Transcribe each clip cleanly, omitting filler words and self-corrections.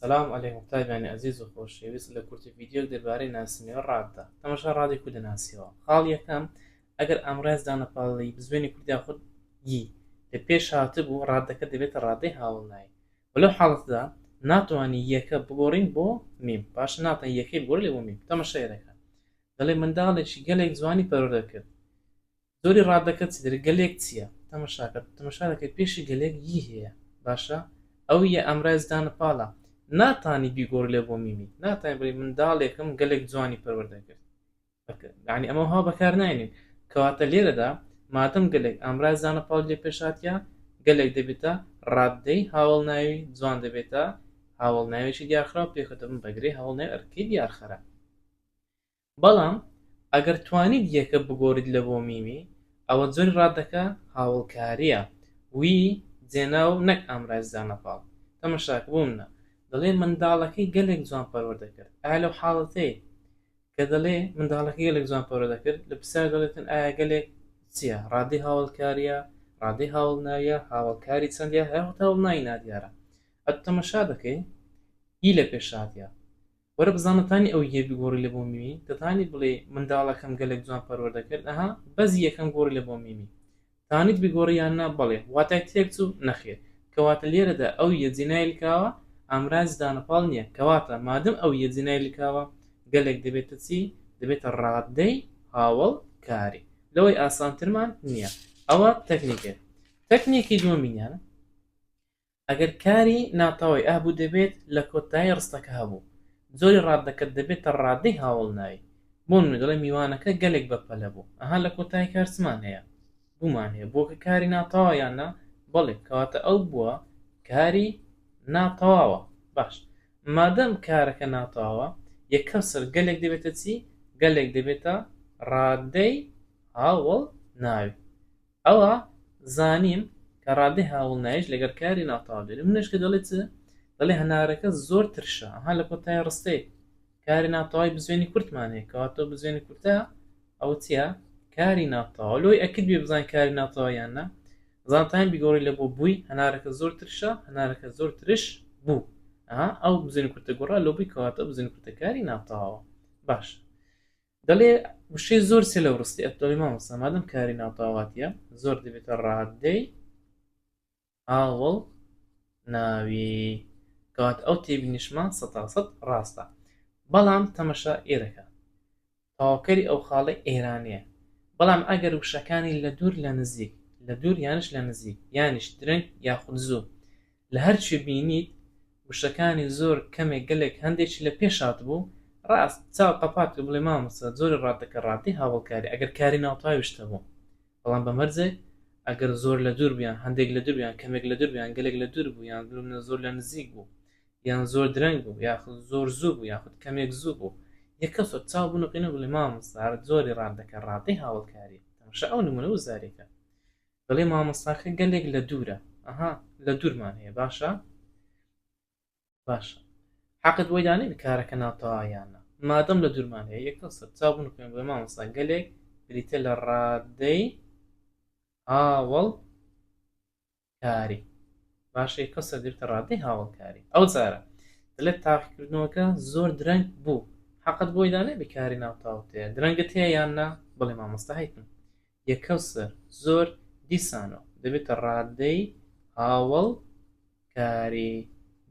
سلام علیکم تابعانی عزیز و خۆشەویست لە کورتی ڤیدیۆک دەربارەی ناسینەوە ڕاددا تەماشا ڕادی کورد دەناسیەوە خاڵ یەکەم ئەگەر ئەمڕێز دانەپاڵی بزوێنی کوردیا خۆت یی لە پێش هاتبوو ڕادەکە دەبێتە ڕادەی هاوڵنایی وەلەو حاڵەتدا ناتوانانی یەکە بگۆڕین بۆ میم پاش ناتوانانی یەکەی بگۆڕی لێ بۆ میم تەماشای دەکەن دەڵێ منداڵێکی گەلێک جوانی پەروەردە کرد زۆری ڕادەکە چ دەرێت گەلێک چییە تەماشا دەکەیت پێشی گەلێک یی هەیە باشە ئەو یە ئەمڕێز دانەپاڵە ناتانی بیگۆڕ لێ بۆ میمی ناتانی بڵێ منداڵێکم گەلێک جوانی پەروەردە کرد یعنی ئەمە ها بەکار ناینین کەواتە لێرەدا مادەم گەلێک ئەمڕێز دانەپاڵ لێ پێشاتیا گەلێک دەبێتە ڕاددەی هاوڵناوی جوان دەبێتە هاوڵناوێکی دیارخراو پێخەتە بن بەگرەی هاوڵناوی ئەرکەی دیارخەرە بەڵام ئەگەر توانیت یەکە بگۆڕیت لە بۆ میمی ئەوە زۆری ڕادەکە هاوڵکاریە وی جێناو نەک ئەمڕێز دانەپاڵ تەماشاکە بوومە دەڵێ منداڵەکەی گەلێک جوان پەروەردە کرد ئایا لەو حاڵەتەی کە دەڵێ منداڵەکەی گەلێک جوان پەروەردە کرد لە پرسیار دەڵێتن ئایا گەلێک چییە ڕادەی هاوڵکاریە ڕادەی هاوڵناویە هاوڵکاری چەندە هاوڵناوی نادیارە ئەت تەماشا دەکەی ئی لە پێشاتە وەرە بزانەتانی ئەو یە بگۆڕی لە بۆ میمی دەتانی بڵێ منداڵەکەم گەلێک جوان پەروەردە کرد ئەها بەس یەکەم گۆڕی لە بۆ میمی تانیت بگۆڕی یان نا بەڵێ واتای تێک چوو نەخێر کەواتە لێرەدا ئەو یە جینای لکاوە ئەمڕاز دانەپاڵ نییە کەواتە مادەم ئەو یە جینای لکاوە گەلێک دەبێتە چی دەبێتە ڕادەی هاوڵکاری لەوەی ئاسانترمان نییە ئەوە تەکنیکی دووەمینیان ئەگەر کاری ناتەوەی ئابوو دەبێت لە کۆتایی ڕستەکە هەبوو زۆری ڕادەکەت دەبێتە ڕادەی هاوڵناوی بۆ دەڵێ میوانەکە گەلێک بەپەلە بوو ئەها لە کۆتایی کارچمان هەیە بوومان هەیە بۆکە کاری ناتەوە یاننا بەڵێ کەواتە ئەو بووە کاری ناتەواوە باش مادەم کارەکە ناتەواوە یەکەسەر گەلێک دەبێتە چی گەلێک دەبێتە ڕادەی هاوڵناوی ئەوە زانیم کە ڕادەی هاوڵناویش لەگەر کاری ناتەواو دێت منشکە دەڵێت دەڵێ هەنارەکە زۆر ترشە ئەها لە کۆتای ڕستەی کاری ناتەوای بزوێنی کورتمان هەیە کەواتە بزوێنی کورتە ئەو چییە کاری ناتەواو لۆی ئەکرد بێ بزان کاری ناتەواو یاننا زانتان بیگۆڕی لە بۆ بووی هەنارەکە زۆر ترشە هەنارەکە زۆر ترش بوو ئەو بزوێنی کورتە گۆڕا لۆ بووی کەواتە بزوێنی کورتەکاری ناتەواوە باش دەڵێ وشەی زۆر سێ لەو ڕستی ئەتۆڵی مامۆستا مادەم کاری ناتەواتیە زۆر دەبێتە ڕادەی هاوڵناوی کەواتە ئەو تێبینیشمان 100% ڕاستە بەڵام تەمەشا ئێرەکە تەواوکەری ئەو خاڵی ئێرانەیە بەڵام ئەگەر وشەکانی لە دوور لە نزیک لە دوور یانش لە نزیک یانیش درنگ یاخود زوو لە هەرچی بینیت وشەکانی زۆر کەمێک گەلێک هەندێکی لە پێشات بوو ڕاست چاو قەپات بڵێ مامۆستا زۆر ڕادەکە ڕادەی هاوڵکاری ئەگەر کاری ناوتەوای شتە بوو بەڵام بەمەرجێک ئەگەر زۆر لە دوور بیان هەندێک لە دوور بیان کەمێک لە دوور بیان گەلێک لە دوور بوو یان زۆر لە نزیک بوو یان زۆر درەنگ بوو یاخود زۆر زوو بوو یاخود کەمێک زوو بوو یەکەسۆ چاو بنوقینە بڵێ مامۆستا زۆری ڕادەکە ڕادەی هاوڵکاری تەماشا ئەو نمونە و زارێکە دەڵێ مامۆستاکە گەلێک لە دوورە ئەها لە دوورمان هەیە باشە حەقت بۆی دانێ کارەکە ناتەوایانە مادەم لە دوورمان هەیە یەکەسەر چاو بنوقین بڵێ مامۆستا گەلێک بریتە لە ڕادەی هاوڵکاری باشە یەکەسەر دێتە ڕادەی هاوڵکاری ئەو جارە دەڵێت تاقیکردنەوەکە زۆر درەنگ بوو حەقت بۆی دانێ بکاری ناوتاوتەیە درەنگت هەیە یاننا بڵێ مامۆستا هەیتن یەکەسەر زۆر دیسانەوە دەبێتە ڕادەی هاوڵکاری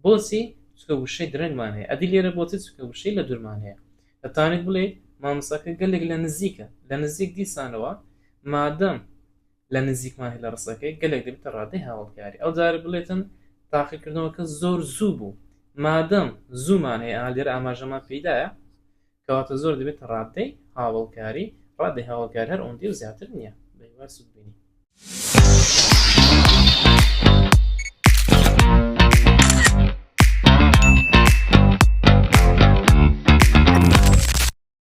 بۆچی چکە وشەی درەنگمان هەیە ئەدی لێرە بۆچی چکە وشەی لە دوورمان هەیە دەتوانێت بڵێ مامۆستاکە گەلێک لە نزیکە لە نزیک دیسانەوە مادەم لە نزیکمان هەیە لە ڕستەکەی گەلێک دەبێتە ڕادەی هاوڵکاری ئەو جارە بڵێتن تاقیکردنەوەکە زۆر زوو بوو مادەم زوومان هەیە لێرە ئاماژەمان پێدایە کەواتە زۆر دەبێتە ڕادەی هاوڵکاری ڕادەی هاوڵکاری هەر ئەوەندەی و زیاتر نییە بەیوار سوود بینی